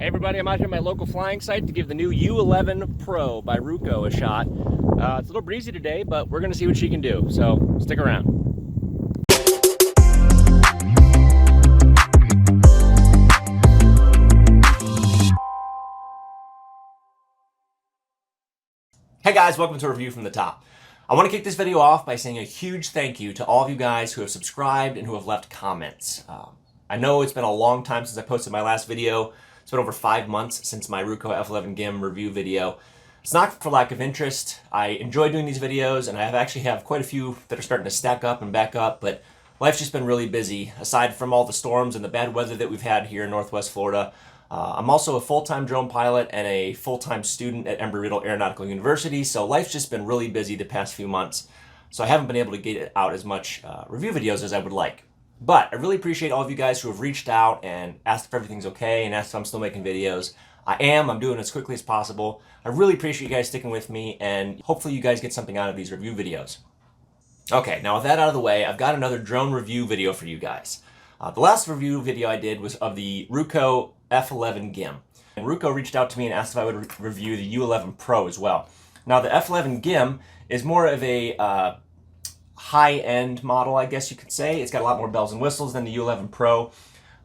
Hey everybody, I'm out here at my local flying site to give the new U11 Pro by Ruko a shot. It's a little breezy today, but we're going to see what she can do, so stick around. Hey guys, welcome to a review from the top. I want to kick this video off by saying a huge thank you to all of you guys who have subscribed and who have left comments. I know it's been a long time since I posted my last video. It's been over 5 months since my Ruko F11 Gim review video. It's not for lack of interest. I enjoy doing these videos, and I actually have quite a few that are starting to stack up and back up, but life's just been really busy. Aside from all the storms and the bad weather that we've had here in Northwest Florida, I'm also a full-time drone pilot and a full-time student at Embry-Riddle Aeronautical University, so life's just been really busy the past few months, so I haven't been able to get out as much review videos as I would like. But I really appreciate all of you guys who have reached out and asked if everything's okay and asked if I'm still making videos. I'm doing it as quickly as possible. I really appreciate you guys sticking with me, and hopefully you guys get something out of these review videos. Okay, now with that out of the way, I've got another drone review video for you guys. The last review video I did was of the Ruko F11 Gim. And Ruko reached out to me and asked if I would review the U11 Pro as well. Now the F11 Gim is more of a high-end model, I guess you could say. It's got a lot more bells and whistles than the U11 Pro.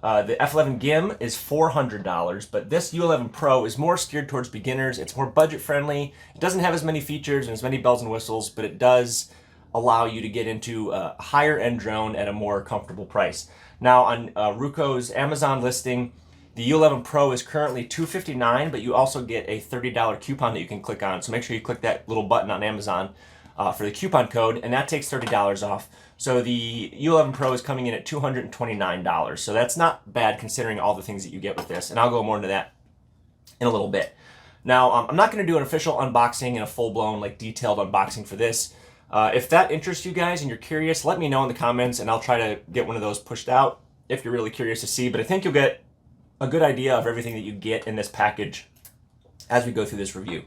The F11 Gim is $400, but this U11 Pro is more steered towards beginners. It's more budget-friendly. It doesn't have as many features and as many bells and whistles, but it does allow you to get into a higher-end drone at a more comfortable price. Now, on Ruko's Amazon listing, the U11 Pro is currently $259, but you also get a $30 coupon that you can click on. So make sure you click that little button on Amazon for the coupon code, and that takes $30 off. So the U11 Pro is coming in at $229. So that's not bad considering all the things that you get with this, and I'll go more into that in a little bit. Now, I'm not going to do an official unboxing and a full-blown, detailed unboxing for this. If that interests you guys and you're curious, let me know in the comments, and I'll try to get one of those pushed out if you're really curious to see. But I think you'll get a good idea of everything that you get in this package as we go through this review.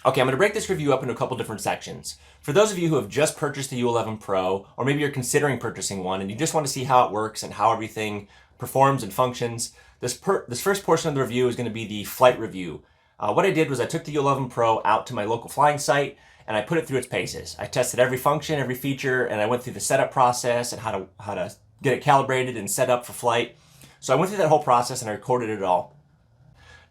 Okay, I'm going to break this review up into a couple different sections. For those of you who have just purchased the U11 Pro, or maybe you're considering purchasing one and you just want to see how it works and how everything performs and functions, this first portion of the review is going to be the flight review. What I did was I took the U11 Pro out to my local flying site and I put it through its paces. I tested every function, every feature, and I went through the setup process and how to get it calibrated and set up for flight. So I went through that whole process and I recorded it all.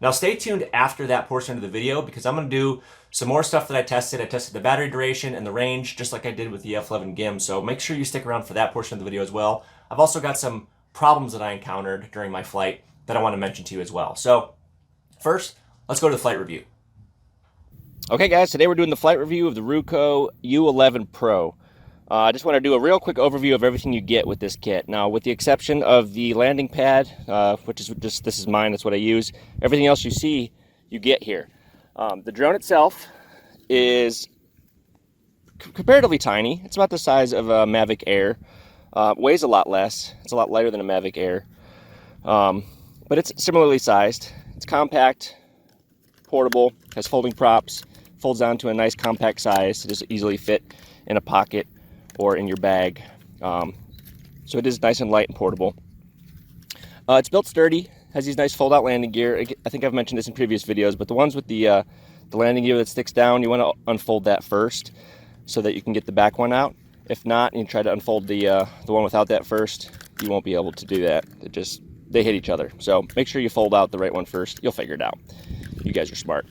Now stay tuned after that portion of the video because I'm going to do some more stuff that I tested. I tested the battery duration and the range just like I did with the F11 Gim, so make sure you stick around for that portion of the video as well. I've also got some problems that I encountered during my flight that I want to mention to you as well. So first, let's go to the flight review. Okay guys, today we're doing the flight review of the Ruko U11 Pro. I just want to do a real quick overview of everything you get with this kit. Now, with the exception of the landing pad, which is this is mine, that's what I use, everything else you see, you get here. The drone itself is comparatively tiny. It's about the size of a Mavic Air. Weighs a lot less. It's a lot lighter than a Mavic Air. But it's similarly sized. It's compact, portable, has folding props, folds down to a nice compact size to just easily fit in a pocket or in your bag. So it is nice and light and portable. It's built sturdy, has these nice fold-out landing gear. I think I've mentioned this in previous videos, but the ones with the landing gear that sticks down, you want to unfold that first so that you can get the back one out. If not, and you try to unfold the one without that first, you won't be able to do that. They hit each other. So make sure you fold out the right one first. You'll figure it out. You guys are smart.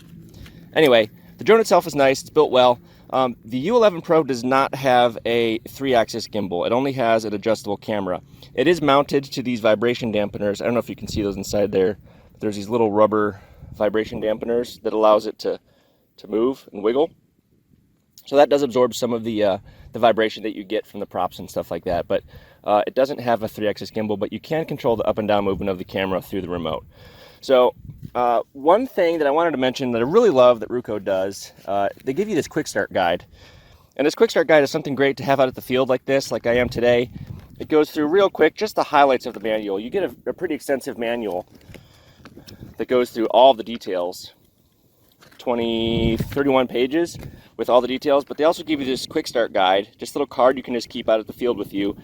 Anyway, the drone itself is nice. It's built well. The U11 Pro does not have a 3-axis gimbal. It only has an adjustable camera. It is mounted to these vibration dampeners. I don't know if you can see those inside there. But there's these little rubber vibration dampeners that allows it to move and wiggle. So that does absorb some of the vibration that you get from the props and stuff like that. But it doesn't have a 3-axis gimbal, but you can control the up and down movement of the camera through the remote. So one thing that I wanted to mention that I really love that Ruko does, they give you this quick start guide. And this quick start guide is something great to have out at the field like this, like I am today. It goes through real quick, just the highlights of the manual. You get a pretty extensive manual that goes through all the details. 31 pages with all the details, but they also give you this quick start guide, just a little card you can just keep out at the field with you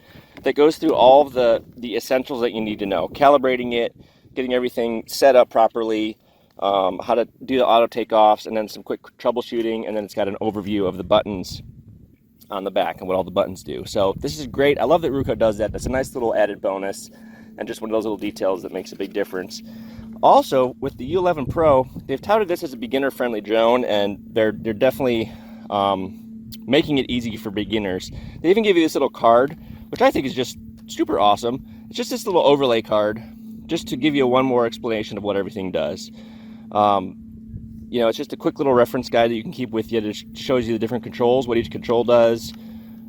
that goes through all of the essentials that you need to know. Calibrating it, getting everything set up properly, how to do the auto takeoffs, and then some quick troubleshooting, and then it's got an overview of the buttons on the back and what all the buttons do. So this is great. I love that Ruko does that. That's a nice little added bonus and just one of those little details that makes a big difference. Also, with the U11 Pro, they've touted this as a beginner-friendly drone, and they're definitely making it easy for beginners. They even give you this little card, which I think is just super awesome. It's just this little overlay card, just to give you one more explanation of what everything does. You know, it's just a quick little reference guide that you can keep with you. That shows you the different controls, what each control does,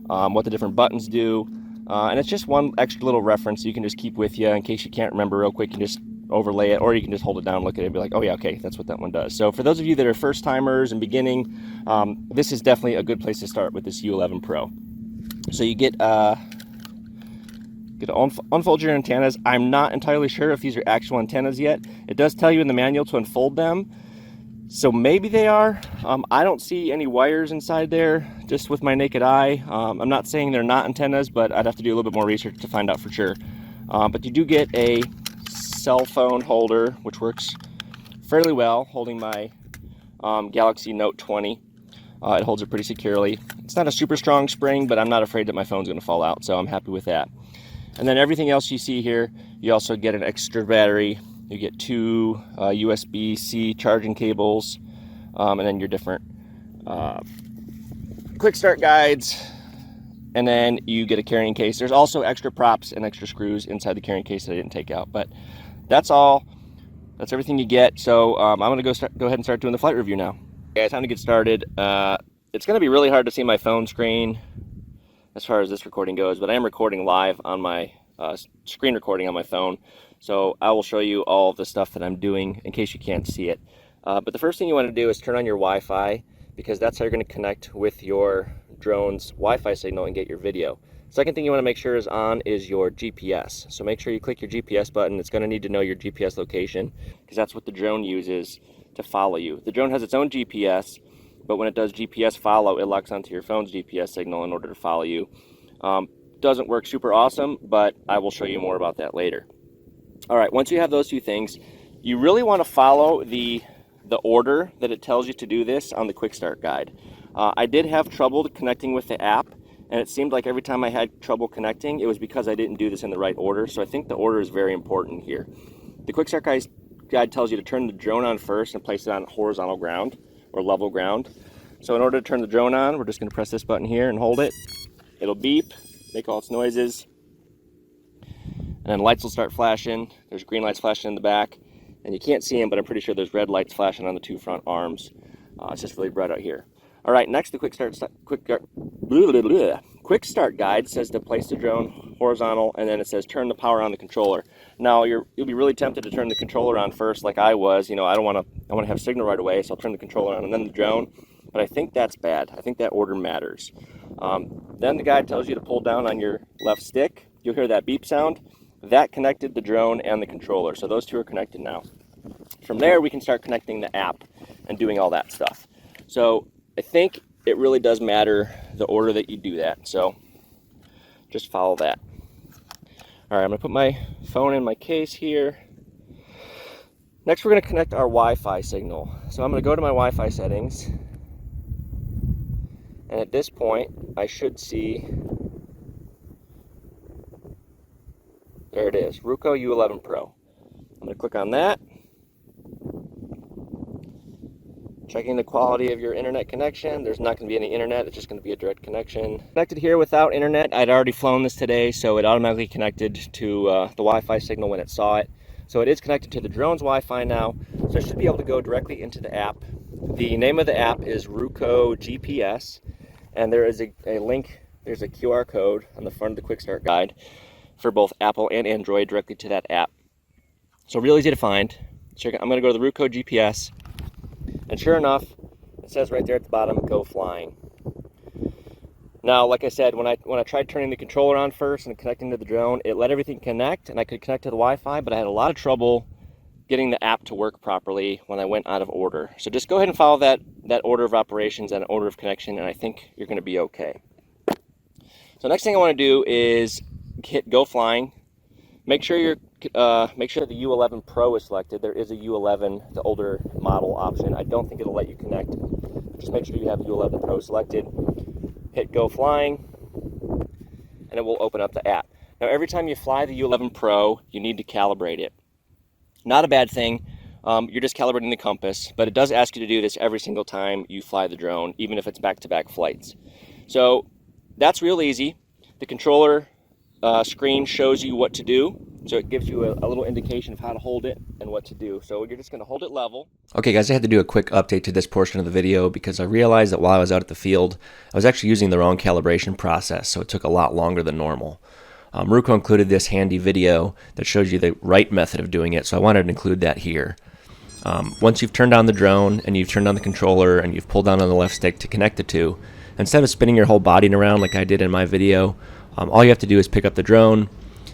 what the different buttons do, and it's just one extra little reference you can just keep with you in case you can't remember real quick. You can just overlay it, or you can just hold it down, look at it, and be like, oh yeah, okay, that's what that one does. So for those of you that are first timers and beginning, this is definitely a good place to start with this U11 Pro. So you get to unfold your antennas. I'm not entirely sure if these are actual antennas yet. It does tell you in the manual to unfold them, so maybe they are. I don't see any wires inside there just with my naked eye. I'm not saying they're not antennas, but I'd have to do a little bit more research to find out for sure. But you do get a cell phone holder, which works fairly well, holding my Galaxy Note 20. It holds it pretty securely. It's not a super strong spring, but I'm not afraid that my phone's going to fall out, so I'm happy with that. And then everything else you see here, you also get an extra battery. You get two USB-C charging cables, and then your different quick start guides, and then you get a carrying case. There's also extra props and extra screws inside the carrying case that I didn't take out, but that's all. That's everything you get. So I'm gonna go ahead and start doing the flight review now. Okay, time to get started. It's gonna be really hard to see my phone screen as far as this recording goes, but I am recording live on my screen recording on my phone. So I will show you all of the stuff that I'm doing in case you can't see it. But the first thing you want to do is turn on your Wi-Fi, because that's how you're going to connect with your drone's Wi-Fi signal and get your video. Second thing you want to make sure is on is your GPS. So make sure you click your GPS button. It's going to need to know your GPS location, because that's what the drone uses to follow you. The drone has its own GPS, but when it does GPS follow, it locks onto your phone's GPS signal in order to follow you. Doesn't work super awesome, but I will show you more about that later. All right, once you have those two things, you really want to follow the order that it tells you to do this on the quick start guide. I did have trouble connecting with the app, and it seemed like every time I had trouble connecting, it was because I didn't do this in the right order. So I think the order is very important here. The quick start guide tells you to turn the drone on first and place it on horizontal ground or level ground. So in order to turn the drone on, we're just going to press this button here and hold it. It'll beep, make all its noises, and then lights will start flashing. There's green lights flashing in the back, and you can't see them, but I'm pretty sure there's red lights flashing on the two front arms. It's just really bright out here. All right, next the quick start guide says to place the drone horizontal, and then it says turn the power on the controller. Now you'll be really tempted to turn the controller on first, like I was. You know, I want to have signal right away, so I'll turn the controller on and then the drone. But I think that's bad. I think that order matters. Then the guide tells you to pull down on your left stick. You'll hear that beep sound. That connected the drone and the controller, so those two are connected now. From there, we can start connecting the app and doing all that stuff. So I think it really does matter the order that you do that, so just follow that. All right, I'm gonna put my phone in my case here. Next, we're gonna connect our Wi-Fi signal. So I'm gonna go to my Wi-Fi settings, and at this point, I should see, there it is, Ruko U11 Pro. I'm going to click on that. Checking the quality of your internet connection. There's not going to be any internet, it's just going to be a direct connection. Connected here without internet. I'd already flown this today, so it automatically connected to the Wi-Fi signal when it saw it. So it is connected to the drone's Wi-Fi now, so I should be able to go directly into the app. The name of the app is Ruko GPS, and there is a link, there's a QR code on the front of the quick start guide for both Apple and Android directly to that app. So real easy to find. I'm going to go to the Ruko GPS, and sure enough, it says right there at the bottom, go flying. Now, like I said, when I tried turning the controller on first and connecting to the drone, it let everything connect, and I could connect to the Wi-Fi, but I had a lot of trouble getting the app to work properly when I went out of order. So just go ahead and follow that order of operations and order of connection, and I think you're going to be okay. So next thing I want to do is hit go flying. Make sure make sure the U11 Pro is selected. There is a U11, the older model option. I don't think it'll let you connect. Just make sure you have U11 Pro selected. Hit go flying, and it will open up the app. Now, every time you fly the U11 Pro, you need to calibrate it. Not a bad thing. You're just calibrating the compass, but it does ask you to do this every single time you fly the drone, even if it's back-to-back flights. So that's real easy. The controller screen shows you what to do. So it gives you a little indication of how to hold it and what to do. So you're just going to hold it level. Okay guys, I had to do a quick update to this portion of the video because I realized that while I was out at the field, I was actually using the wrong calibration process, so it took a lot longer than normal. Ruko included this handy video that shows you the right method of doing it, so I wanted to include that here. Once you've turned on the drone and you've turned on the controller and you've pulled down on the left stick to connect the two, instead of spinning your whole body around like I did in my video, all you have to do is pick up the drone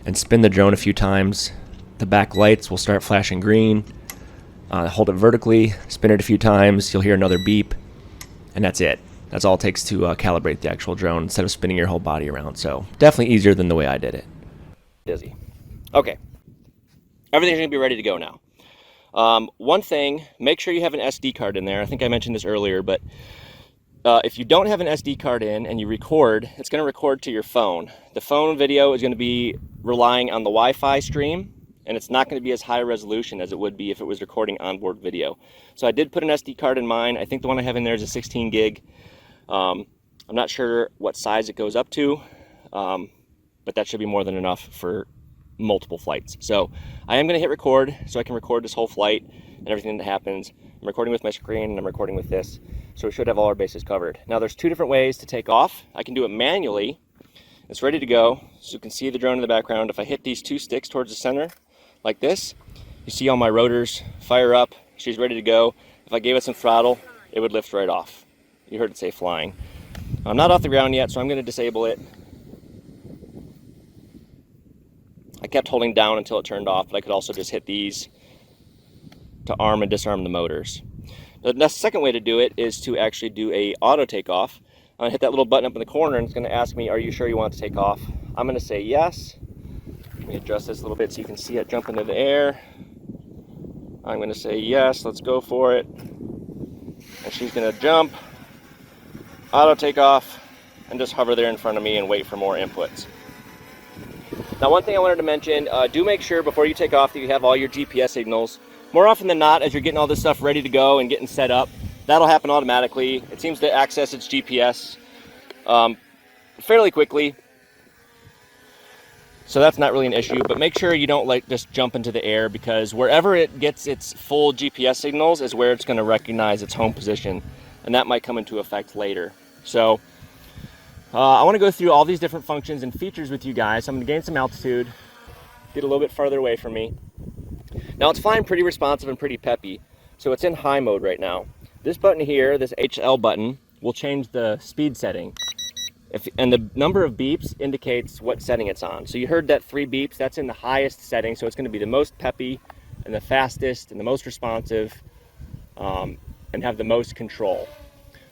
and spin the drone a few times. The back lights will start flashing green. Hold it vertically, spin it a few times, you'll hear another beep, and that's it. That's all it takes to calibrate the actual drone instead of spinning your whole body around. So definitely easier than the way I did it. Busy. Okay, everything's gonna be ready to go now. One thing, make sure you have an SD card in there. I think I mentioned this earlier, but if you don't have an SD card in and you record, it's going to record to your phone. The phone video is going to be relying on the Wi-Fi stream, and it's not going to be as high resolution as it would be if it was recording onboard video. So I did put an SD card in mine. I think the one I have in there is a 16 gig. I'm not sure what size it goes up to, but that should be more than enough for multiple flights. So I am going to hit record so I can record this whole flight and everything that happens. I'm recording with my screen and I'm recording with this. So we should have all our bases covered. Now there's two different ways to take off. I can do it manually. It's ready to go. So you can see the drone in the background. If I hit these two sticks towards the center like this, you see all my rotors fire up. She's ready to go. If I gave it some throttle, it would lift right off. You heard it say flying. I'm not off the ground yet, so I'm going to disable it. I kept holding down until it turned off, but I could also just hit these to arm and disarm the motors. The second way to do it is to actually do a auto takeoff. I'm going to hit that little button up in the corner and it's going to ask me, are you sure you want to take off? I'm going to say yes. Let me adjust this a little bit so you can see it jump into the air. I'm going to say yes, let's go for it. And she's going to jump, auto take off, and just hover there in front of me and wait for more inputs. Now one thing I wanted to mention, do make sure before you take off that you have all your GPS signals. More often than not, as you're getting all this stuff ready to go and getting set up, that'll happen automatically. It seems to access its GPS fairly quickly. So that's not really an issue, but make sure you don't just jump into the air, because wherever it gets its full GPS signals is where it's going to recognize its home position, and that might come into effect later. So I want to go through all these different functions and features with you guys. So I'm going to gain some altitude, get a little bit farther away from me. Now it's flying pretty responsive and pretty peppy, so it's in high mode right now. This button here, this HL button, will change the speed setting. And the number of beeps indicates what setting it's on. So you heard that 3 beeps, that's in the highest setting, so it's going to be the most peppy and the fastest and the most responsive and have the most control.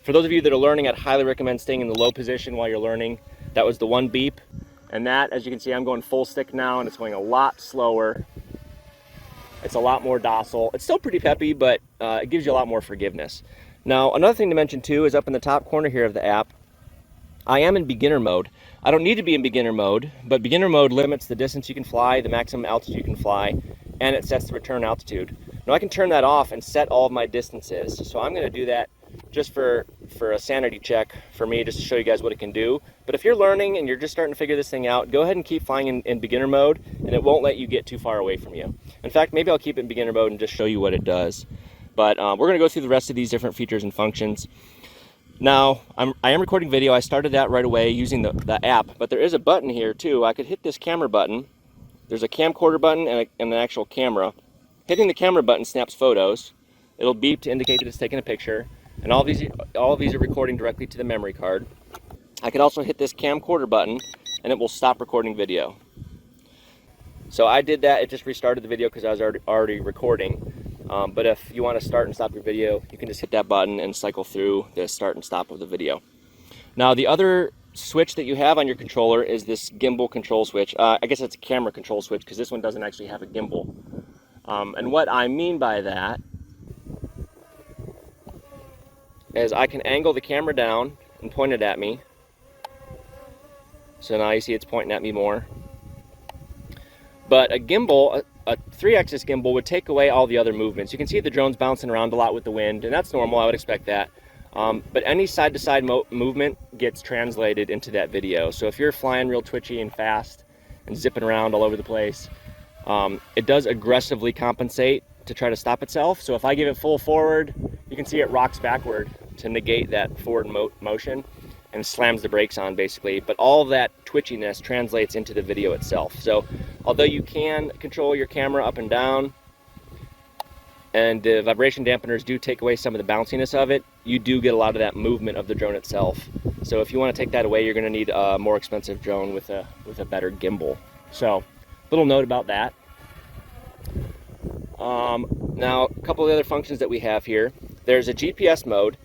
For those of you that are learning, I'd highly recommend staying in the low position while you're learning. That was the 1 beep. And that, as you can see, I'm going full stick now and it's going a lot slower. It's a lot more docile. It's still pretty peppy, but it gives you a lot more forgiveness. Now, another thing to mention too is up in the top corner here of the app, I am in beginner mode. I don't need to be in beginner mode, but beginner mode limits the distance you can fly, the maximum altitude you can fly, and it sets the return altitude. Now I can turn that off and set all of my distances. So I'm going to do that just for a sanity check for me, just to show you guys what it can do. But if you're learning and you're just starting to figure this thing out, go ahead and keep flying in beginner mode, and it won't let you get too far away from you. In fact, maybe I'll keep it in beginner mode and just show you what it does. But we're going to go through the rest of these different features and functions. Now, I am recording video. I started that right away using the app, but there is a button here too. I could hit this camera button. There's a camcorder button and an actual camera. Hitting the camera button snaps photos. It'll beep to indicate that it's taking a picture. And all of these are recording directly to the memory card. I could also hit this camcorder button and it will stop recording video. So I did that. It just restarted the video because I was already recording. But if you want to start and stop your video, you can just hit that button and cycle through the start and stop of the video. Now the other switch that you have on your controller is this gimbal control switch. I guess it's a camera control switch because this one doesn't actually have a gimbal. And what I mean by that is I can angle the camera down and point it at me. So now you see it's pointing at me more. But a gimbal, a 3-axis gimbal, would take away all the other movements. You can see the drone's bouncing around a lot with the wind, and that's normal, I would expect that. But any side-to-side movement gets translated into that video. So if you're flying real twitchy and fast and zipping around all over the place, it does aggressively compensate to try to stop itself. So if I give it full forward, you can see it rocks backward to negate that forward motion and slams the brakes on basically. But all of that twitchiness translates into the video itself. So although you can control your camera up and down, and the vibration dampeners do take away some of the bounciness of it, you do get a lot of that movement of the drone itself. So if you want to take that away, you're going to need a more expensive drone with a better gimbal. So little note about that. Now a couple of the other functions that we have here. There's a GPS mode.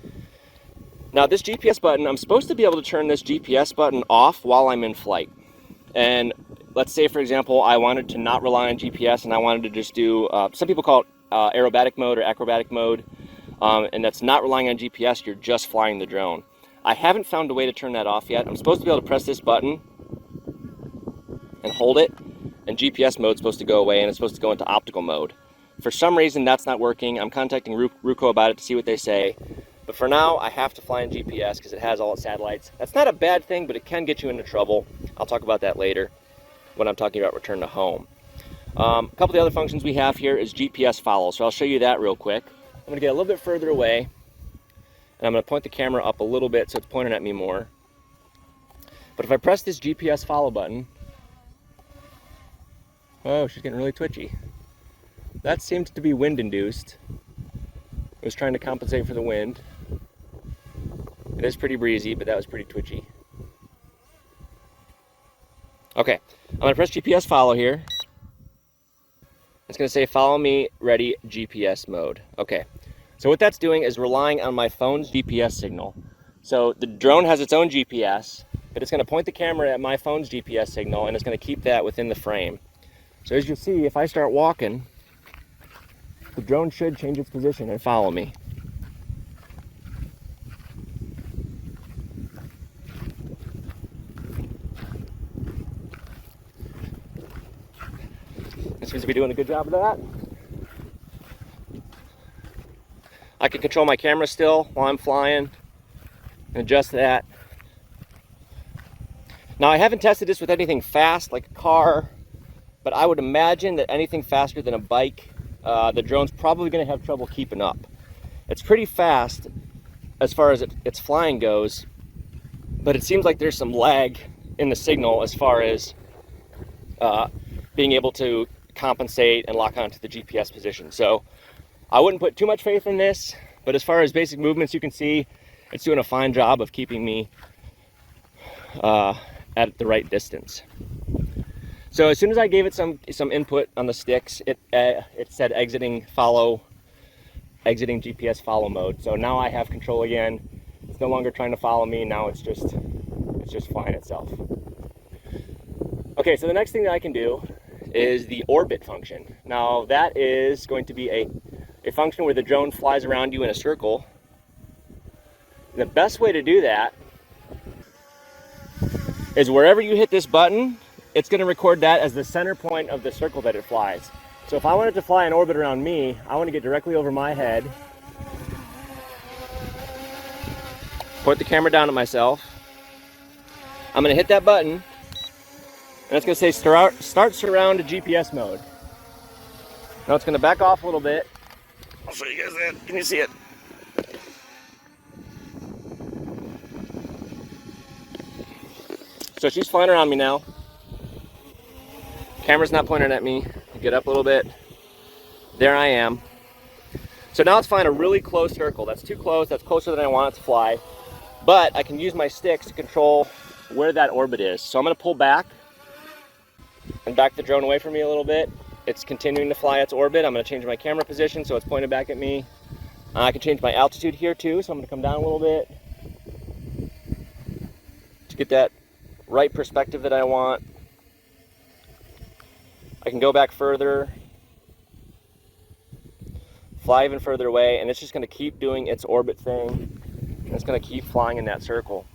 Now this GPS button, I'm supposed to be able to turn this GPS button off while I'm in flight. And let's say, for example, I wanted to not rely on GPS and I wanted to just do, some people call it aerobatic mode or acrobatic mode, and that's not relying on GPS, you're just flying the drone. I haven't found a way to turn that off yet. I'm supposed to be able to press this button and hold it, and GPS mode is supposed to go away and it's supposed to go into optical mode. For some reason that's not working. I'm contacting Ruko about it to see what they say. But for now, I have to fly in GPS because it has all its satellites. That's not a bad thing, but it can get you into trouble. I'll talk about that later when I'm talking about return to home. A couple of the other functions we have here is GPS follow. So I'll show you that real quick. I'm going to get a little bit further away, and I'm going to point the camera up a little bit so it's pointing at me more. But if I press this GPS follow button, oh, she's getting really twitchy. That seemed to be wind induced. It was trying to compensate for the wind. It is pretty breezy, but that was pretty twitchy. Okay, I'm going to press GPS follow here. It's going to say follow me, ready, GPS mode. Okay, so what that's doing is relying on my phone's GPS signal. So the drone has its own GPS, but it's going to point the camera at my phone's GPS signal, and it's going to keep that within the frame. So as you see, if I start walking, the drone should change its position and follow me. It seems to be doing a good job of that. I can control my camera still while I'm flying and adjust that. Now I haven't tested this with anything fast like a car, but I would imagine that anything faster than a bike, the drone's probably going to have trouble keeping up. It's pretty fast as far as its flying goes, but it seems like there's some lag in the signal as far as being able to compensate and lock onto the GPS position. So I wouldn't put too much faith in this, but as far as basic movements, you can see it's doing a fine job of keeping me at the right distance. So as soon as I gave it some input on the sticks, it said exiting GPS follow mode. So now I have control again. It's no longer trying to follow me. Now it's just flying itself. Okay, so the next thing that I can do is the orbit function. Now that is going to be a function where the drone flies around you in a circle. The best way to do that is wherever you hit this button, it's going to record that as the center point of the circle that it flies. So if I wanted to fly an orbit around me, I want to get directly over my head, point the camera down at myself. I'm going to hit that button, and it's going to say start surround to GPS mode. Now it's going to back off a little bit. I'll show you guys that. Can you see it? So she's flying around me now. Camera's not pointing at me. Get up a little bit. There I am. So now it's flying a really close circle. That's too close. That's closer than I want it to fly. But I can use my sticks to control where that orbit is. So I'm going to pull back and back the drone away from me a little bit. It's continuing to fly its orbit. I'm going to change my camera position so it's pointed back at me. I can change my altitude here too, so I'm going to come down a little bit to get that right perspective that I want. I can go back further, fly even further away, and it's just going to keep doing its orbit thing. And it's going to keep flying in that circle.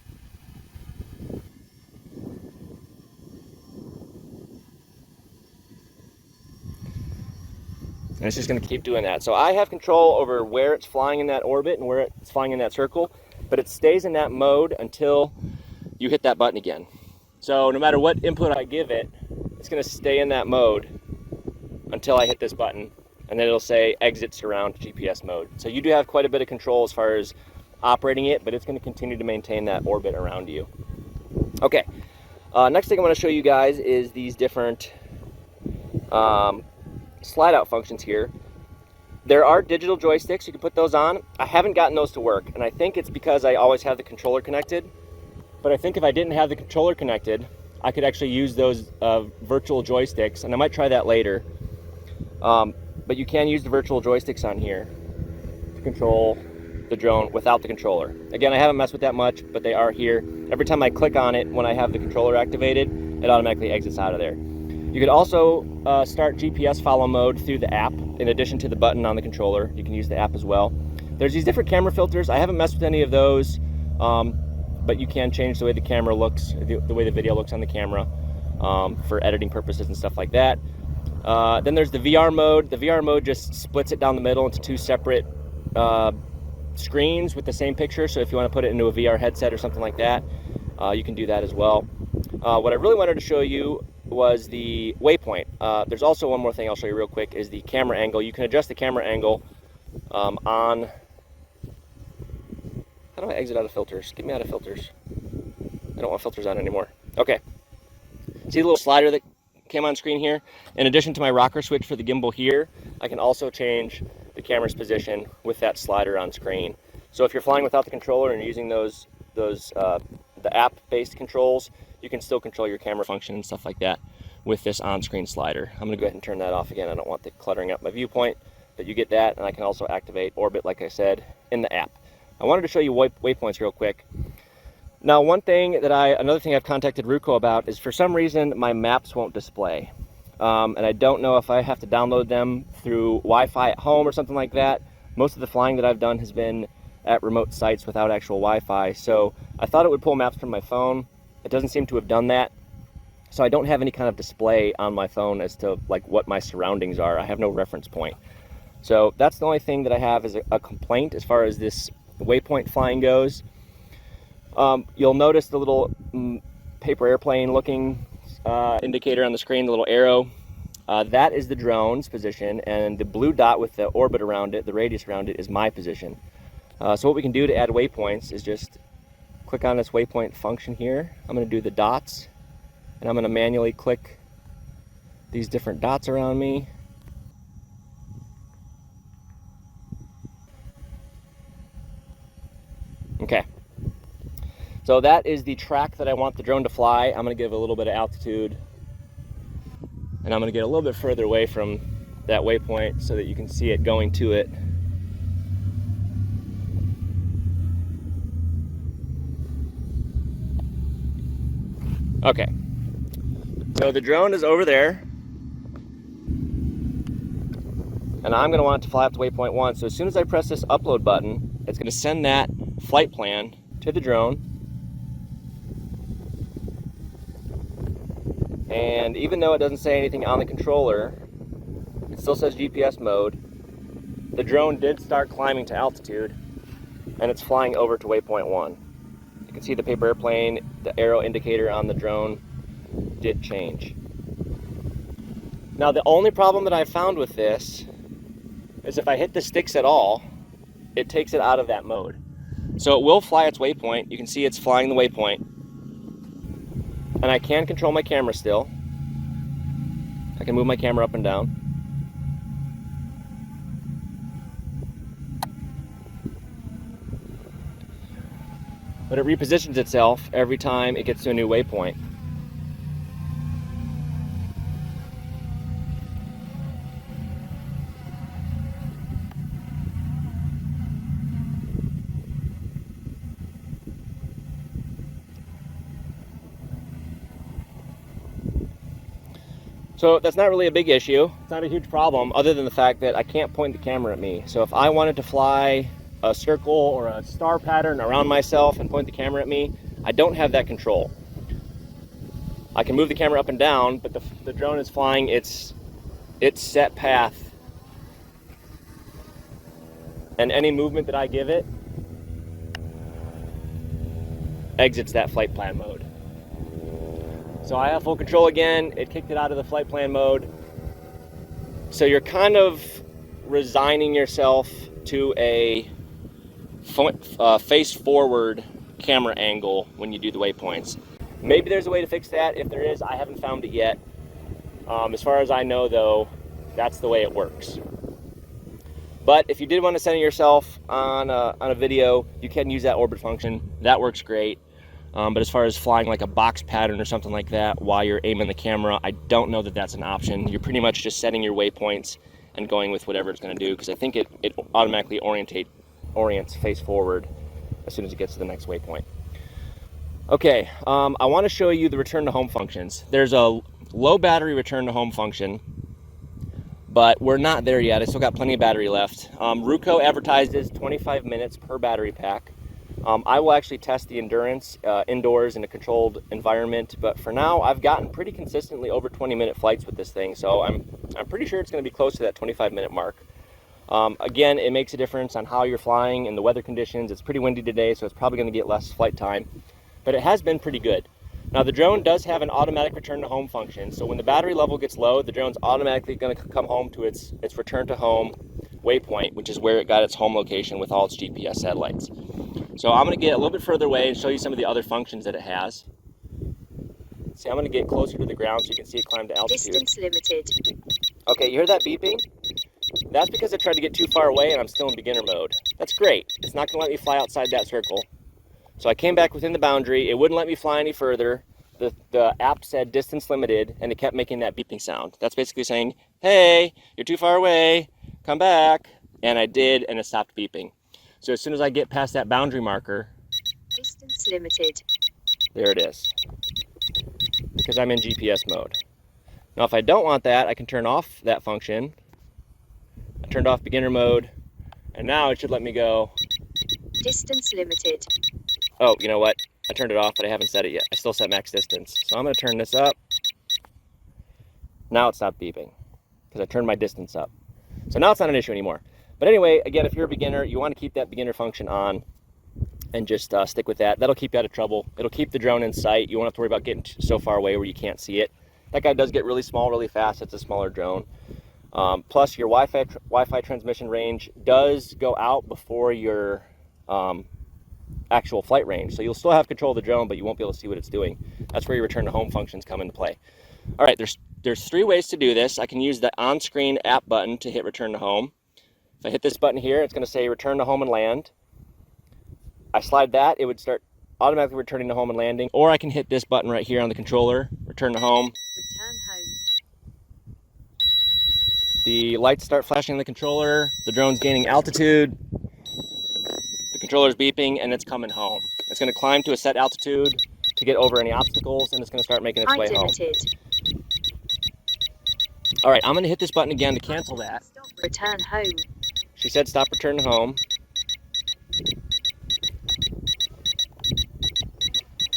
And it's just going to keep doing that. So I have control over where it's flying in that orbit and where it's flying in that circle, but it stays in that mode until you hit that button again. So no matter what input I give it, it's going to stay in that mode until I hit this button, and then it'll say exit surround GPS mode. So you do have quite a bit of control as far as operating it, but it's going to continue to maintain that orbit around you. Okay, next thing I want to show you guys is these different slide out functions here. There are digital joysticks, you can put those on. I haven't gotten those to work, and I think it's because I always have the controller connected. But I think if I didn't have the controller connected, I could actually use those virtual joysticks, and I might try that later. But you can use the virtual joysticks on here to control the drone without the controller. Again, I haven't messed with that much, but they are here. Every time I click on it when I have the controller activated, it automatically exits out of there. You could also start GPS follow mode through the app in addition to the button on the controller. You can use the app as well. There's these different camera filters. I haven't messed with any of those, but you can change the way the camera looks, the way the video looks on the camera for editing purposes and stuff like that. Then there's the VR mode. The VR mode just splits it down the middle into two separate screens with the same picture. So if you want to put it into a VR headset or something like that, you can do that as well. What I really wanted to show you was the Waypoint. There's also one more thing I'll show you real quick, is the camera angle. You can adjust the camera angle on... How do I exit out of filters? Get me out of filters. I don't want filters on anymore. Okay. See the little slider that came on screen here? In addition to my rocker switch for the gimbal here, I can also change the camera's position with that slider on screen. So if you're flying without the controller and using the app-based controls, you can still control your camera function and stuff like that with this on-screen slider. I'm going to go ahead and turn that off again. I don't want that cluttering up my viewpoint, but you get that, and I can also activate orbit, like I said, in the app. I wanted to show you waypoints real quick. Now, another thing I've contacted Ruko about is, for some reason, my maps won't display. And I don't know if I have to download them through Wi-Fi at home or something like that. Most of the flying that I've done has been at remote sites without actual Wi-Fi, so I thought it would pull maps from my phone. It doesn't seem to have done that, so I don't have any kind of display on my phone as to like what my surroundings are. I have no reference point. So that's the only thing that I have is a complaint as far as this Waypoint flying goes. You'll notice the little paper airplane looking indicator on the screen, the little arrow. That is the drone's position, and the blue dot with the orbit around it, the radius around it, is my position. So what we can do to add waypoints is just click on this waypoint function here. I'm going to do the dots, and I'm going to manually click these different dots around me. Okay, so that is the track that I want the drone to fly. I'm going to give a little bit of altitude, and I'm going to get a little bit further away from that waypoint so that you can see it going to it. Okay, so the drone is over there, and I'm going to want it to fly up to waypoint 1. So as soon as I press this upload button, it's going to send that flight plan to the drone. And even though it doesn't say anything on the controller, it still says GPS mode. The drone did start climbing to altitude, and it's flying over to waypoint 1. You can see the paper airplane, the arrow indicator on the drone did change. Now the only problem that I've found with this is if I hit the sticks at all, it takes it out of that mode. So it will fly its waypoint. You can see it's flying the waypoint. And I can control my camera still. I can move my camera up and down. But it repositions itself every time it gets to a new waypoint. So that's not really a big issue. It's not a huge problem other than the fact that I can't point the camera at me. So if I wanted to fly a circle or a star pattern around myself and point the camera at me, I don't have that control. I can move the camera up and down, but the drone is flying its set path. And any movement that I give it exits that flight plan mode. So I have full control again. It kicked it out of the flight plan mode. So you're kind of resigning yourself to a face forward camera angle when you do the waypoints. Maybe there's a way to fix that. If there is, I haven't found it yet. As far as I know though, that's the way it works. But if you did want to center yourself on a video, you can use that orbit function. That works great. But as far as flying like a box pattern or something like that while you're aiming the camera, I don't know that that's an option. You're pretty much just setting your waypoints and going with whatever it's going to do, because I think it automatically orients face forward as soon as it gets to the next waypoint. Okay, I want to show you the return to home functions. There's a low battery return to home function, but we're not there yet. I still got plenty of battery left. Ruko advertises 25 minutes per battery pack. I will actually test the endurance indoors in a controlled environment, but for now I've gotten pretty consistently over 20-minute flights with this thing, so I'm pretty sure it's going to be close to that 25-minute mark. Again, it makes a difference on how you're flying and the weather conditions. It's pretty windy today, so it's probably going to get less flight time, but it has been pretty good. Now the drone does have an automatic return to home function, so when the battery level gets low, the drone's automatically going to come home to its return to home waypoint, which is where it got its home location with all its GPS satellites. So I'm going to get a little bit further away and show you some of the other functions that it has. See, I'm going to get closer to the ground so you can see it climb to altitude. Distance limited. Okay, you hear that beeping? That's because I tried to get too far away and I'm still in beginner mode. That's great. It's not going to let me fly outside that circle. So I came back within the boundary. It wouldn't let me fly any further. The app said distance limited, and it kept making that beeping sound. That's basically saying, hey, you're too far away, come back. And I did, and it stopped beeping. So as soon as I get past that boundary marker, distance limited, there it is, because I'm in GPS mode. Now if I don't want that, I can turn off that function. I turned off beginner mode, and now it should let me go. Distance limited. Oh, you know what? I turned it off, but I haven't set it yet. I still set max distance. So I'm going to turn this up. Now it stopped beeping, because I turned my distance up. So now it's not an issue anymore. But anyway, again, if you're a beginner, you want to keep that beginner function on and just stick with that. That'll keep you out of trouble. It'll keep the drone in sight. You won't have to worry about getting so far away where you can't see it. That guy does get really small really fast. It's a smaller drone. Plus, your Wi-Fi transmission range does go out before your actual flight range. So you'll still have control of the drone, but you won't be able to see what it's doing. That's where your return to home functions come into play. All right, there's 3 ways to do this. I can use the on-screen app button to hit return to home. If I hit this button here, it's going to say return to home and land. I slide that, it would start automatically returning to home and landing. Or I can hit this button right here on the controller, return to home. Return home. The lights start flashing on the controller, the drone's gaining altitude, the controller's beeping, and it's coming home. It's going to climb to a set altitude to get over any obstacles, and it's going to start making its way home. All right, I'm going to hit this button again to cancel that. Stop return home. She said stop return to home.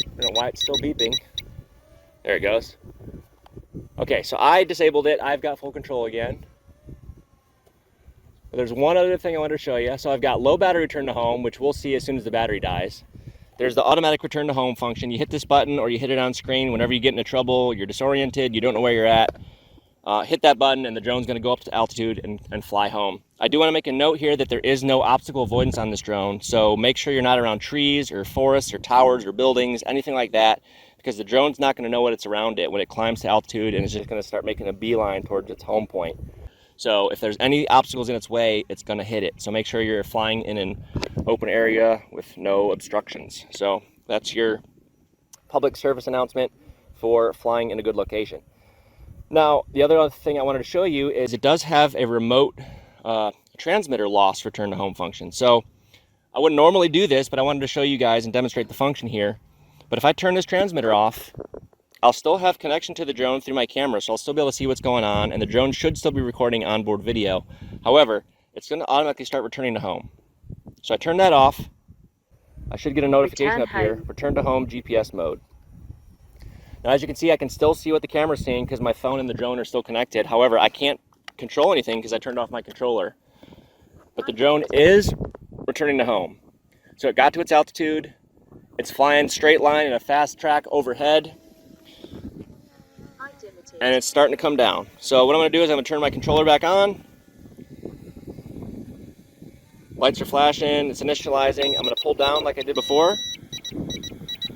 I don't know why it's still beeping. There it goes. Okay, so I disabled it. I've got full control again. But there's one other thing I wanted to show you. So I've got low battery return to home, which we'll see as soon as the battery dies. There's the automatic return to home function. You hit this button or you hit it on screen whenever you get into trouble, you're disoriented, you don't know where you're at. Hit that button and the drone's going to go up to altitude and fly home. I do want to make a note here that there is no obstacle avoidance on this drone, so make sure you're not around trees or forests or towers or buildings, anything like that, because the drone's not going to know what it's around it when it climbs to altitude, and it's just going to start making a beeline towards its home point. So if there's any obstacles in its way, it's going to hit it. So make sure you're flying in an open area with no obstructions. So that's your public service announcement for flying in a good location. Now, the other thing I wanted to show you is it does have a remote transmitter loss return to home function. So I wouldn't normally do this, but I wanted to show you guys and demonstrate the function here. But if I turn this transmitter off I'll still have connection to the drone through my camera, so I'll still be able to see what's going on, and the drone should still be recording onboard video. However, it's going to automatically start returning to home. So I turn that off. I should get a notification up here, return to home GPS mode. Now as you can see, I can still see what the camera's seeing because my phone and the drone are still connected. However, I can't control anything because I turned off my controller. But the drone is returning to home. So it got to its altitude. It's flying straight line in a fast track overhead. And it's starting to come down. So what I'm going to do is I'm going to turn my controller back on. Lights are flashing, it's initializing. I'm going to pull down like I did before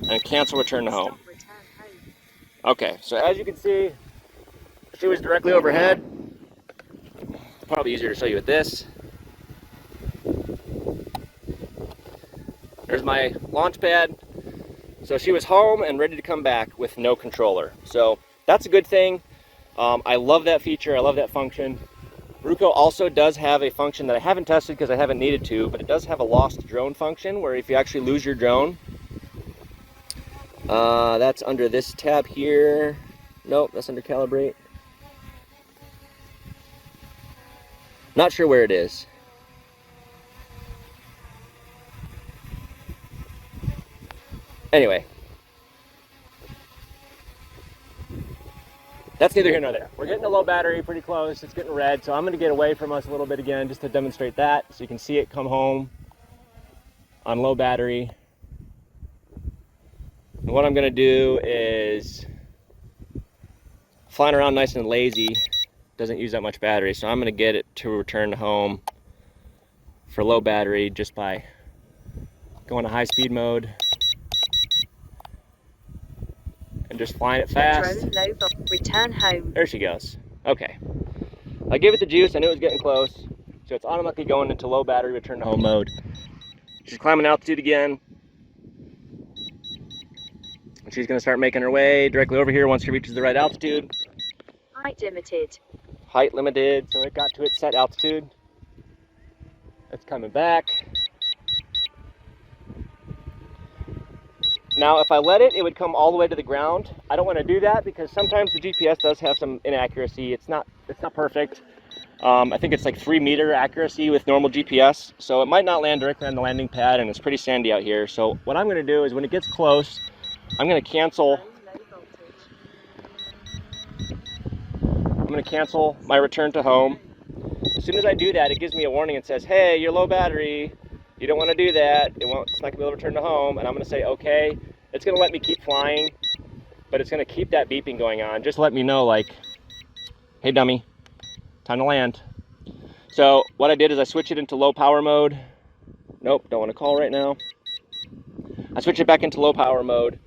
and cancel return to home. Okay, so as you can see, she was directly overhead. Probably easier to show you with this. There's my launch pad. So she was home and ready to come back with no controller. So that's a good thing. I love that feature, I love that function. Ruko also does have a function that I haven't tested because I haven't needed to, but it does have a lost drone function where if you actually lose your drone, that's under this tab here. Nope, that's under calibrate. Not sure where it is. Anyway, that's neither here nor there. We're getting a low battery pretty close. It's getting red, so I'm going to get away from us a little bit again just to demonstrate that so you can see it come home on low battery. And what I'm going to do is flying around nice and lazy, doesn't use that much battery, so I'm going to get it to return to home for low battery just by going to high speed mode and just flying it fast. Return home. There she goes. Okay. I gave it the juice, I knew it was getting close, so it's automatically going into low battery return to home mode. She's climbing altitude again. And she's going to start making her way directly over here once she reaches the right altitude. Height limited. Height limited, so it got to its set altitude. It's coming back. Now, if I let it, it would come all the way to the ground. I don't want to do that because sometimes the GPS does have some inaccuracy. It's not perfect. I think it's like 3-meter accuracy with normal GPS, so it might not land directly on the landing pad, and it's pretty sandy out here. So what I'm going to do is when it gets close, I'm going to cancel my return to home. As soon as I do that, it gives me a warning and says, hey, you're low battery. You don't want to do that. It's not going to be able to return to home. And I'm going to say, okay. It's going to let me keep flying, but it's going to keep that beeping going on. Just let me know, like, hey, dummy, time to land. So what I did is I switched it into low power mode. Nope, don't want to call right now. I switched it back into low power mode.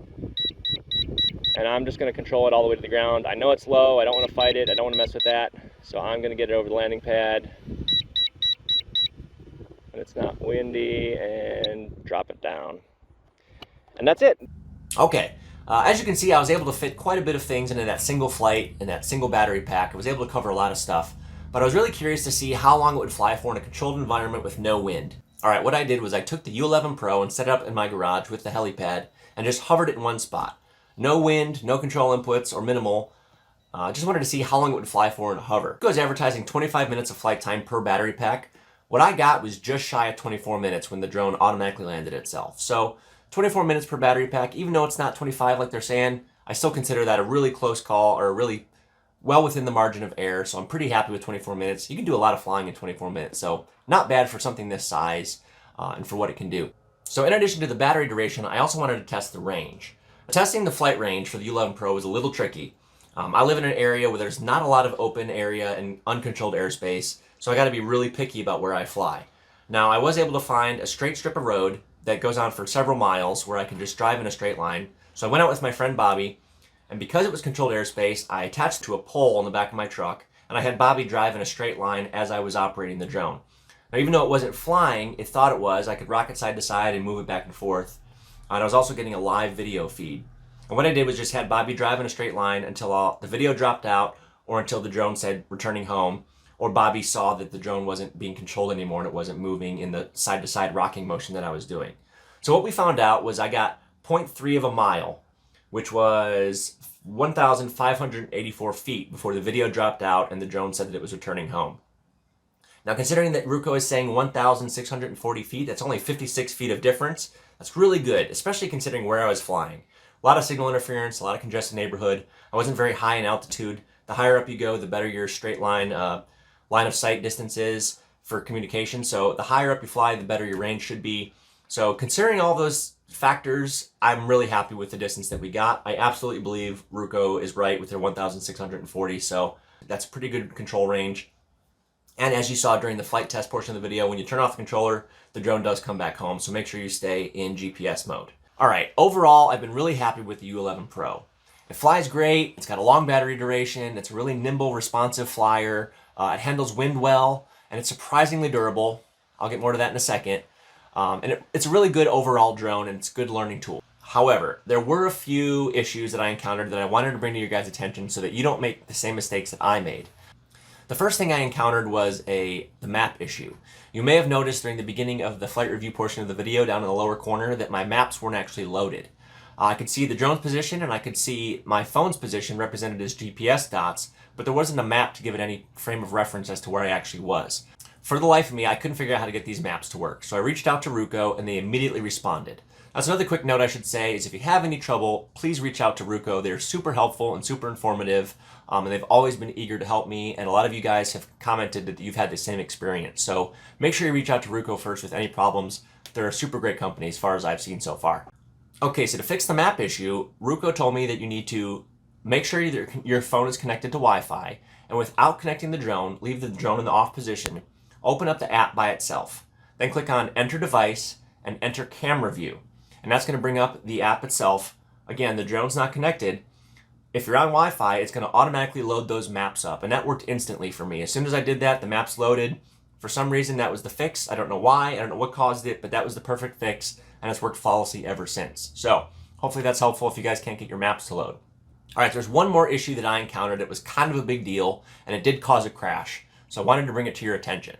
And I'm just going to control it all the way to the ground. I know it's low. I don't want to fight it. I don't want to mess with that. So I'm going to get it over the landing pad. And it's not windy, and drop it down. And that's it. Okay. As you can see, I was able to fit quite a bit of things into that single flight and that single battery pack. I was able to cover a lot of stuff. But I was really curious to see how long it would fly for in a controlled environment with no wind. Alright, what I did was I took the U11 Pro and set it up in my garage with the helipad and just hovered it in one spot. No wind, no control inputs, or minimal. Just wanted to see how long it would fly for in hover. It was advertising 25 minutes of flight time per battery pack. What I got was just shy of 24 minutes when the drone automatically landed itself. So 24 minutes per battery pack, even though it's not 25 like they're saying, I still consider that a really close call or really well within the margin of error. So I'm pretty happy with 24 minutes. You can do a lot of flying in 24 minutes. So not bad for something this size and for what it can do. So in addition to the battery duration, I also wanted to test the range. Testing the flight range for the U11 Pro was a little tricky. I live in an area where there's not a lot of open area and uncontrolled airspace, so I got to be really picky about where I fly. Now, I was able to find a straight strip of road that goes on for several miles where I can just drive in a straight line. So I went out with my friend Bobby, and because it was controlled airspace, I attached to a pole on the back of my truck, and I had Bobby drive in a straight line as I was operating the drone. Now, even though it wasn't flying, it thought it was. I could rock it side to side and move it back and forth. And I was also getting a live video feed. And what I did was just had Bobby drive in a straight line until the video dropped out or until the drone said returning home, or Bobby saw that the drone wasn't being controlled anymore and it wasn't moving in the side-to-side rocking motion that I was doing. So what we found out was I got 0.3 of a mile, which was 1,584 feet before the video dropped out and the drone said that it was returning home. Now, considering that Ruko is saying 1,640 feet, that's only 56 feet of difference. That's really good, especially considering where I was flying. A lot of signal interference, a lot of congested neighborhood. I wasn't very high in altitude. The higher up you go, the better your straight line line of sight distance is for communication. So the higher up you fly, the better your range should be. So considering all those factors, I'm really happy with the distance that we got. I absolutely believe Ruko is right with their 1,640. So that's a pretty good control range. And as you saw during the flight test portion of the video, when you turn off the controller, the drone does come back home. So make sure you stay in GPS mode. All right, overall, I've been really happy with the U11 Pro. It flies great. It's got a long battery duration. It's a really nimble, responsive flyer. It handles wind well, and it's surprisingly durable. I'll get more to that in a second. It's a really good overall drone, and it's a good learning tool. However, there were a few issues that I encountered that I wanted to bring to your guys' attention so that you don't make the same mistakes that I made. The first thing I encountered was the map issue. You may have noticed during the beginning of the flight review portion of the video down in the lower corner that my maps weren't actually loaded. I could see the drone's position and I could see my phone's position represented as GPS dots, but there wasn't a map to give it any frame of reference as to where I actually was. For the life of me, I couldn't figure out how to get these maps to work, so I reached out to Ruko and they immediately responded. That's another quick note I should say is if you have any trouble, please reach out to Ruko. They're super helpful and super informative, and they've always been eager to help me, and a lot of you guys have commented that you've had the same experience. So make sure you reach out to Ruko first with any problems. They're a super great company as far as I've seen so far. Okay, so to fix the map issue, Ruko told me that you need to make sure your phone is connected to Wi-Fi, and without connecting the drone, leave the drone in the off position, open up the app by itself, then click on Enter Device and enter Camera View. And that's going to bring up the app itself. Again, the drone's not connected. If you're on Wi-Fi, it's going to automatically load those maps up, and that worked instantly for me. As soon as I did that, the maps loaded. For some reason, that was the fix. I don't know why, I don't know what caused it, but that was the perfect fix, and it's worked flawlessly ever since. So hopefully that's helpful if you guys can't get your maps to load. All right, there's one more issue that I encountered. It was kind of a big deal, and it did cause a crash, so I wanted to bring it to your attention.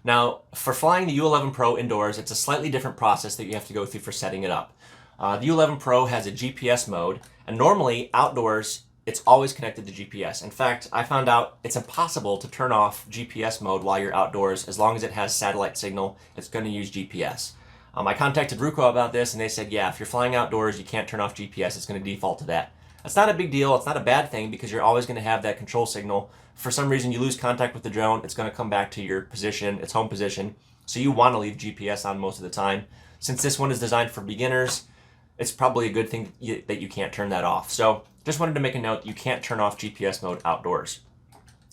Now, for flying the U11 Pro indoors, it's a slightly different process that you have to go through for setting it up. The U11 Pro has a GPS mode, and normally outdoors, it's always connected to GPS. In fact, I found out it's impossible to turn off GPS mode while you're outdoors. As long as it has satellite signal, it's going to use GPS. I contacted Ruko about this, and they said, yeah, if you're flying outdoors, you can't turn off GPS. It's going to default to that. That's not a big deal. It's not a bad thing because you're always going to have that control signal. If for some reason you lose contact with the drone, it's going to come back to your position, its home position. So you want to leave GPS on most of the time. Since this one is designed for beginners, it's probably a good thing that you can't turn that off. So just wanted to make a note, you can't turn off GPS mode outdoors.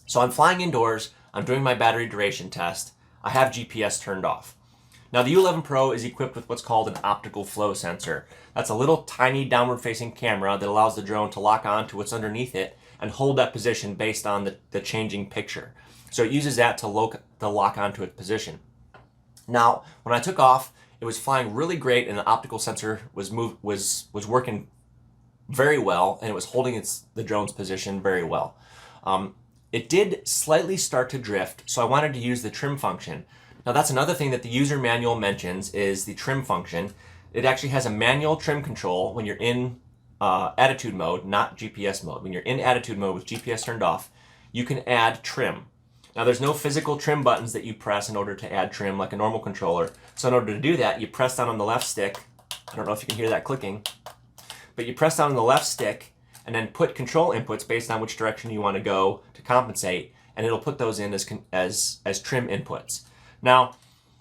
So I'm flying indoors, I'm doing my battery duration test, I have GPS turned off. Now the U11 Pro is equipped with what's called an optical flow sensor. That's a little tiny downward facing camera that allows the drone to lock on to what's underneath it and hold that position based on the changing picture. So it uses that to lock onto its position. Now, when I took off, it was flying really great and the optical sensor was working very well, and it was holding the drone's position very well. It did slightly start to drift, so I wanted to use the trim function. Now that's another thing that the user manual mentions is the trim function. It actually has a manual trim control when you're in attitude mode, not GPS mode. When you're in attitude mode with GPS turned off, you can add trim. Now there's no physical trim buttons that you press in order to add trim like a normal controller. So in order to do that, you press down on the left stick. I don't know if you can hear that clicking, but you press down on the left stick and then put control inputs based on which direction you want to go to compensate, and it'll put those in as trim inputs. Now,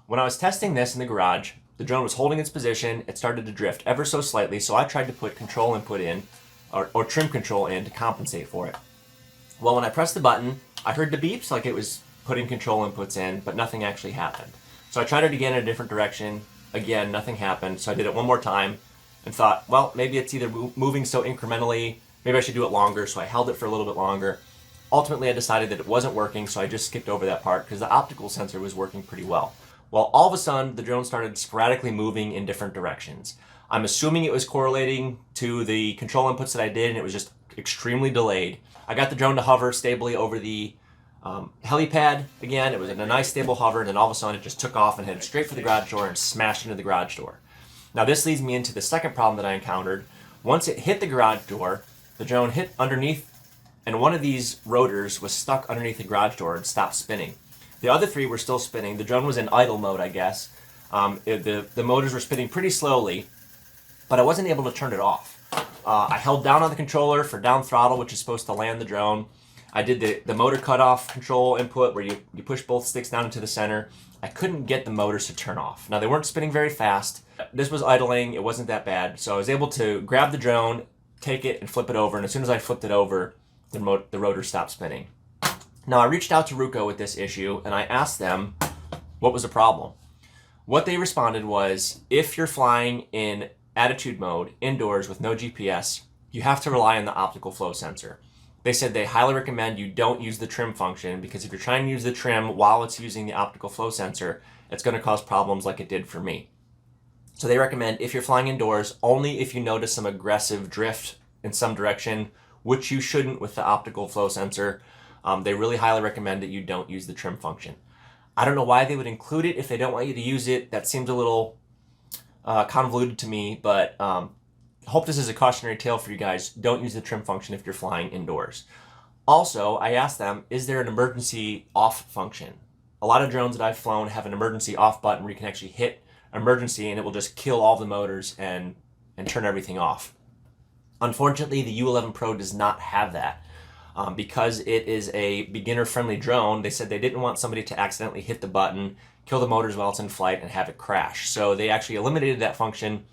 when I was testing this in the garage, the drone was holding its position, it started to drift ever so slightly, so I tried to put control input in, or trim control in to compensate for it. Well, when I pressed the button, I heard the beeps like it was putting control inputs in, but nothing actually happened. So I tried it again in a different direction. Again, nothing happened, so I did it one more time and thought, well, maybe it's either moving so incrementally, maybe I should do it longer, so I held it for a little bit longer. Ultimately, I decided that it wasn't working, so I just skipped over that part because the optical sensor was working pretty well. Well, all of a sudden, the drone started sporadically moving in different directions. I'm assuming it was correlating to the control inputs that I did, and it was just extremely delayed. I got the drone to hover stably over the helipad. Again, it was in a nice stable hover, and then all of a sudden, it just took off and headed straight for the garage door and smashed into the garage door. Now, this leads me into the second problem that I encountered. Once it hit the garage door, the drone hit underneath, and one of these rotors was stuck underneath the garage door and stopped spinning. The other three were still spinning. The drone was in idle mode, I guess. The motors were spinning pretty slowly, but I wasn't able to turn it off. I held down on the controller for down throttle, which is supposed to land the drone. I did the motor cutoff control input where you push both sticks down into the center. I couldn't get the motors to turn off. Now, they weren't spinning very fast. This was idling. It wasn't that bad. So I was able to grab the drone, take it, and flip it over. And as soon as I flipped it over, the rotor stopped spinning. Now, I reached out to Ruko with this issue, and I asked them what was the problem. What they responded was, if you're flying in attitude mode, indoors with no GPS, you have to rely on the optical flow sensor. They said they highly recommend you don't use the trim function, because if you're trying to use the trim while it's using the optical flow sensor, it's going to cause problems like it did for me. So they recommend, if you're flying indoors, only if you notice some aggressive drift in some direction, which you shouldn't with the optical flow sensor. They really highly recommend that you don't use the trim function. I don't know why they would include it if they don't want you to use it. That seems a little convoluted to me, but I hope this is a cautionary tale for you guys. Don't use the trim function if you're flying indoors. Also, I asked them, is there an emergency off function? A lot of drones that I've flown have an emergency off button where you can actually hit emergency and it will just kill all the motors and turn everything off. Unfortunately, the U11 Pro does not have that. Because it is a beginner-friendly drone, they said they didn't want somebody to accidentally hit the button, kill the motors while it's in flight, and have it crash. So they actually eliminated that function.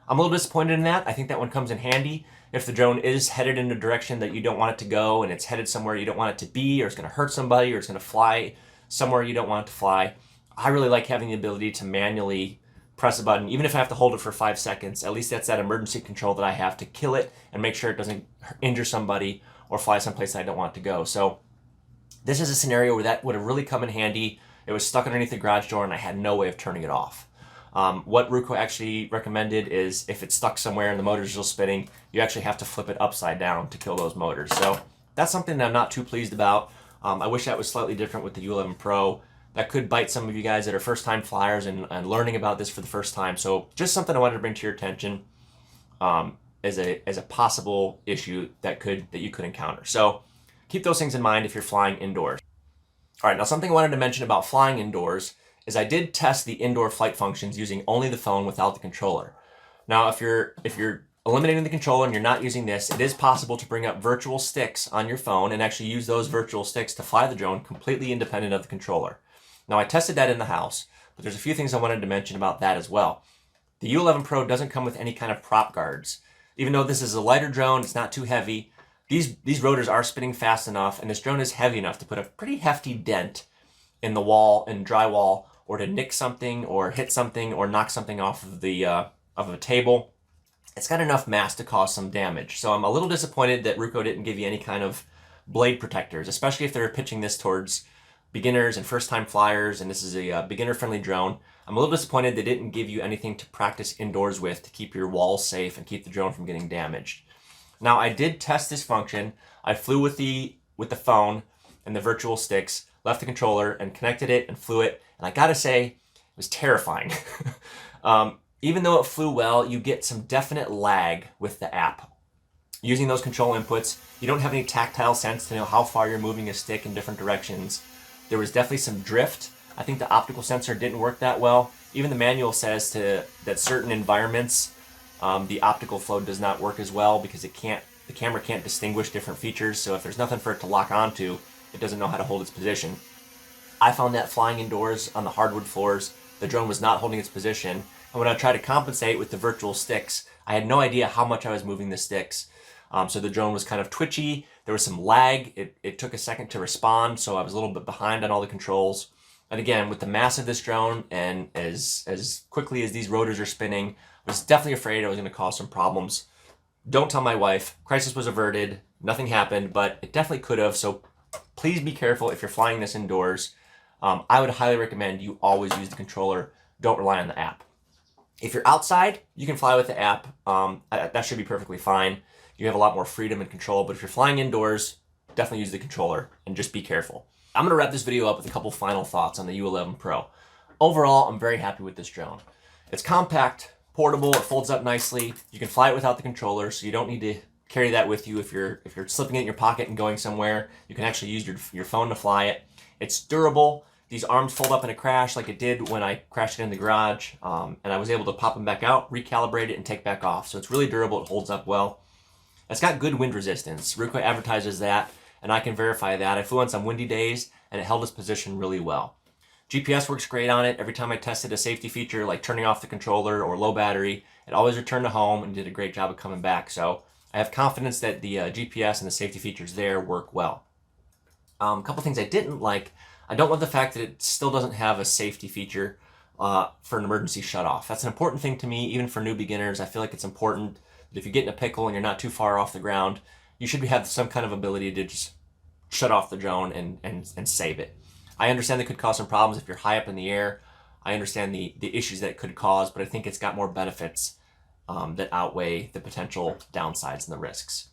I'm a little disappointed in that. I think that one comes in handy if the drone is headed in a direction that you don't want it to go, and it's headed somewhere you don't want it to be, or it's going to hurt somebody, or it's going to fly somewhere you don't want it to fly. I really like having the ability to manually press a button, even if I have to hold it for 5 seconds. At least that's that emergency control that I have to kill it and make sure it doesn't injure somebody or fly someplace I don't want it to go. So this is a scenario where that would have really come in handy. It was stuck underneath the garage door and I had no way of turning it off. What Ruko actually recommended is, if it's stuck somewhere and the motor's still spinning, you actually have to flip it upside down to kill those motors. So that's something that I'm not too pleased about. I wish that was slightly different with the U11 Pro. That could bite some of you guys that are first-time flyers and learning about this for the first time. So just something I wanted to bring to your attention as a possible issue that you could encounter. So keep those things in mind if you're flying indoors. All right, now something I wanted to mention about flying indoors is I did test the indoor flight functions using only the phone without the controller. Now, if you're eliminating the controller and you're not using this, it is possible to bring up virtual sticks on your phone and actually use those virtual sticks to fly the drone completely independent of the controller. Now, I tested that in the house, but there's a few things I wanted to mention about that as well. The U11 Pro doesn't come with any kind of prop guards. Even though this is a lighter drone, it's not too heavy, these rotors are spinning fast enough, and this drone is heavy enough to put a pretty hefty dent in the wall, in drywall, or to nick something, or hit something, or knock something off of a table. It's got enough mass to cause some damage. So I'm a little disappointed that Ruko didn't give you any kind of blade protectors, especially if they're pitching this towards beginners and first-time flyers, and this is a beginner-friendly drone. I'm a little disappointed they didn't give you anything to practice indoors with to keep your walls safe and keep the drone from getting damaged. Now, I did test this function. I flew with the phone and the virtual sticks, left the controller and connected it and flew it, and I gotta say, it was terrifying. Even though it flew well, you get some definite lag with the app. Using those control inputs, you don't have any tactile sense to know how far you're moving a stick in different directions. There was definitely some drift. I think the optical sensor didn't work that well. Even the manual says that certain environments, the optical flow does not work as well because the camera can't distinguish different features. So if there's nothing for it to lock onto, it doesn't know how to hold its position. I found that flying indoors on the hardwood floors, the drone was not holding its position. And when I tried to compensate with the virtual sticks, I had no idea how much I was moving the sticks. So the drone was kind of twitchy. There was some lag. It took a second to respond, so I was a little bit behind on all the controls. And again, with the mass of this drone and as quickly as these rotors are spinning, I was definitely afraid I was going to cause some problems. Don't tell my wife. Crisis was averted. Nothing happened, but it definitely could have. So please be careful if you're flying this indoors. I would highly recommend you always use the controller. Don't rely on the app. If you're outside, you can fly with the app. That should be perfectly fine. You have a lot more freedom and control, but if you're flying indoors, definitely use the controller and just be careful. I'm gonna wrap this video up with a couple final thoughts on the U11 Pro. Overall, I'm very happy with this drone. It's compact, portable, it folds up nicely. You can fly it without the controller, so you don't need to carry that with you. If you're slipping it in your pocket and going somewhere, you can actually use your phone to fly it. It's durable. These arms fold up in a crash like it did when I crashed it in the garage, and I was able to pop them back out, recalibrate it, and take back off. So it's really durable. It holds up well. It's got good wind resistance. Ruko advertises that, and I can verify that. I flew on some windy days, and it held its position really well. GPS works great on it. Every time I tested a safety feature like turning off the controller or low battery, it always returned to home and did a great job of coming back. So I have confidence that the GPS and the safety features there work well. A couple things I didn't like. I don't love the fact that it still doesn't have a safety feature for an emergency shutoff. That's an important thing to me, even for new beginners. I feel like it's important that if you get in a pickle and you're not too far off the ground, you should have some kind of ability to just shut off the drone and save it. I understand that could cause some problems if you're high up in the air. I understand the issues that it could cause, but I think it's got more benefits that outweigh the potential downsides and the risks.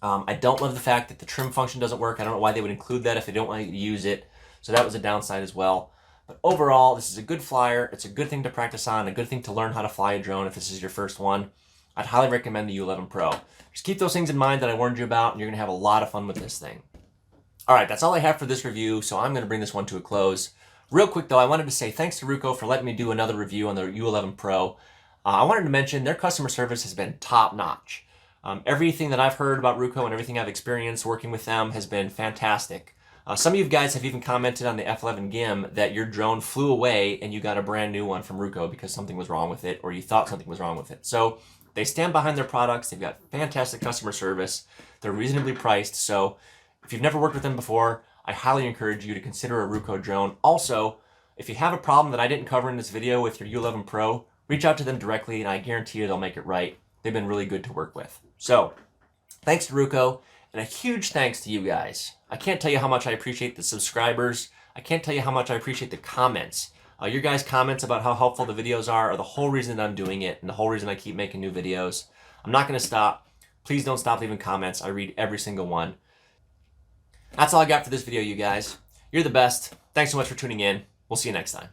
I don't love the fact that the trim function doesn't work. I don't know why they would include that if they don't want you to use it. So that was a downside as well. But overall, this is a good flyer. It's a good thing to practice on, a good thing to learn how to fly a drone if this is your first one. I'd highly recommend the U11 Pro. Just keep those things in mind that I warned you about, and you're going to have a lot of fun with this thing. All right, that's all I have for this review, so I'm going to bring this one to a close. Real quick, though, I wanted to say thanks to Ruko for letting me do another review on the U11 Pro. I wanted to mention their customer service has been top-notch. Everything that I've heard about Ruko and everything I've experienced working with them has been fantastic. Some of you guys have even commented on the F11 Gim that your drone flew away and you got a brand new one from Ruko because something was wrong with it or you thought something was wrong with it. So they stand behind their products. They've got fantastic customer service. They're reasonably priced. So if you've never worked with them before, I highly encourage you to consider a Ruko drone. Also, if you have a problem that I didn't cover in this video with your U11 Pro, reach out to them directly and I guarantee you they'll make it right. They've been really good to work with. So, thanks to Ruko, and a huge thanks to you guys. I can't tell you how much I appreciate the subscribers. I can't tell you how much I appreciate the comments. Your guys' comments about how helpful the videos are the whole reason that I'm doing it and the whole reason I keep making new videos. I'm not going to stop. Please don't stop leaving comments. I read every single one. That's all I got for this video, you guys. You're the best. Thanks so much for tuning in. We'll see you next time.